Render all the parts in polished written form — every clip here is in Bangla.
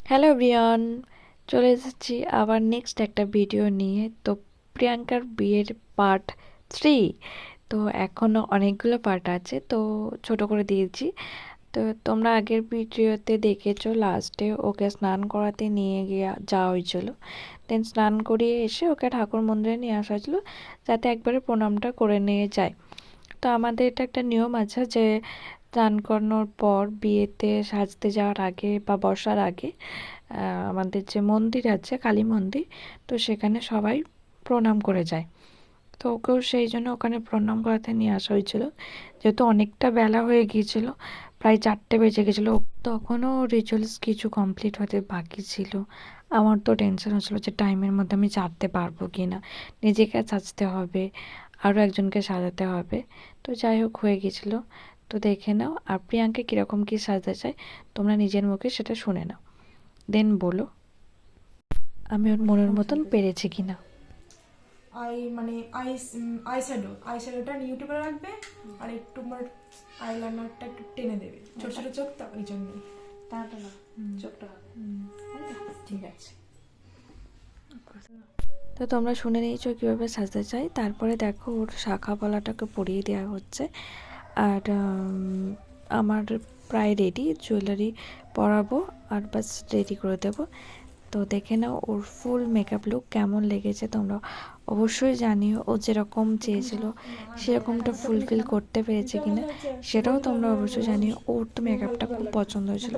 হ্যালো এভরিওয়ান, চলে এসেছি আবার নেক্সট একটা ভিডিও নিয়ে। তো প্রিয়াঙ্কার বিয়ের পার্ট 3। তো এখনও অনেকগুলো পার্ট আছে, তো ছোট করে দিয়েছি। তো তোমরা আগের ভিডিওতে দেখেছো লাস্টে ওকে স্নান করাতে নিয়ে গিয়ে যাওয়া হয়েছিল। দেন স্নান করিয়ে এসে ওকে ঠাকুর মন্দিরে নিয়ে আসা হয়েছিল, যাতে একবারে প্রণামটা করে নিয়ে যায়। তো আমাদের এটা একটা নিয়ম আছে যে স্নান করানোর পর বিয়েতে সাজতে যাওয়ার আগে বা বসার আগে আমাদের যে মন্দির আছে কালী মন্দির, তো সেখানে সবাই প্রণাম করে যায়। তো ওকেও সেই জন্য ওখানে প্রণাম করাতে নিয়ে আসা হয়েছিল, যেহেতু অনেকটা বেলা হয়ে গিয়েছিল, প্রায় 4টে বেজে গেছিলো। তখনও রিচুয়ালস কিছু কমপ্লিট হতে বাকি ছিল। আমার তো টেনশন হচ্ছিল যে টাইমের মধ্যে আমি সারতে পারবো কি না, নিজেকে সাজতে হবে, আরও একজনকে সাজাতে হবে। তো যাই হোক হয়ে গেছিলো। তো দেখে নাও আর প্রিয়াঙ্কা কীরকম কী সাজতে চায় তোমরা নিজের মুখে সেটা শুনে নাও, দেন বলো আমি ওর মনের মতন পেরেছি কিনা। মানে আই শ্যাডোটা নিউটে রাখবে, আর একটু তোমার আইলাইনারটা একটু টেনে দেবে, ছোট ছোট চোখ তো ওই জন্য তাড়াটা না, চোখটা হবে। ঠিক আছে, তো তোমরা শুনে নিয়েছো কীভাবে সাজতে চাই। তারপরে দেখো ওর শাখা পলাটাকে পরিয়ে দেওয়া হচ্ছে। আর আমার প্রায় রেডি, জুয়েলারি পরাবো আর বাস রেডি করে দেবো। তো দেখে নাও ওর ফুল মেকআপ লুক কেমন লেগেছে, তোমরা অবশ্যই জানিও। ও যেরকম চেয়েছিল সেরকমটা ফুলফিল করতে পেরেছে কিনা সেটাও তোমরা অবশ্যই জানিও। ওর তো মেকআপটা খুব পছন্দ হয়েছিল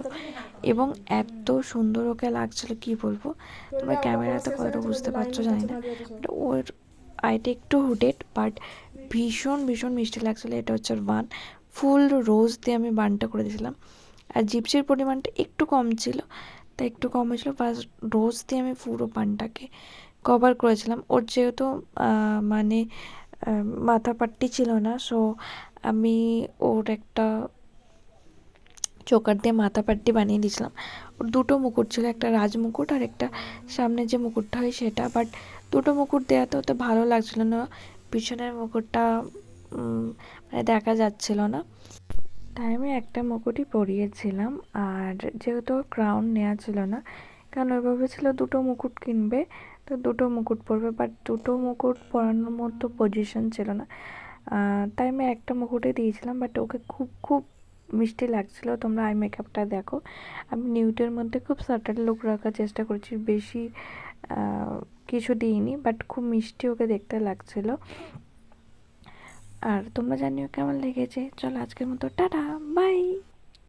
এবং এত সুন্দর ওকে লাগছিল কি বলবো, তোমরা ক্যামেরাতে কতটা বুঝতে পারছো জানি না, বাট ওর আইটা একটু হুডেড বাট ভীষণ ভীষণ মিষ্টি লাগছিলো। এটা হচ্ছে বান, ফুল রোজ দিয়ে আমি বানটা করে দিয়েছিলাম। আর জিপসির পরিমাণটা একটু কম ছিল, তা একটু কম হয়েছিলো, ফার্স্ট রোজ দিয়ে আমি পুরো বানটাকে কভার করেছিলাম। ওর যেহেতু মানে মাথা পাট্টি ছিল না, সো আমি ওর একটা চোকার দিয়ে মাথা পাট্টি বানিয়ে দিয়েছিলাম। ওর দুটো মুকুট ছিল, একটা রাজ মুকুট আর একটা সামনে যে মুকুটটা হয় সেটা, বাট দুটো মুকুট দেওয়াতে ওতে ভালো লাগছিল না, পিছনের মুকুটটা মানে দেখা যাচ্ছিল না, তাই আমি একটা মুকুটই পরিয়েছিলাম। আর যেহেতু ক্রাউন নেওয়া ছিল না, কারণ ওইভাবে ছিল দুটো মুকুট কিনবে তো দুটো মুকুট পরবে, বাট দুটো মুকুট পরানোর মতো পজিশন ছিল না, তাই আমি একটা মুকুটে দিয়েছিলাম। বাট ওকে খুব খুব মিষ্টি লাগছিলো। তোমরা আই মেকআপটা দেখো, আমি নিউটের মধ্যে খুব সাটেল লুক রাখার চেষ্টা করেছি, বেশি কিছু দিইনি, বাট খুব মিষ্টি ওকে দেখতে লাগছিলো। আর তোমরা জানিও কেমন লেগেছে। চলো আজকের মতো টাটা, বাই।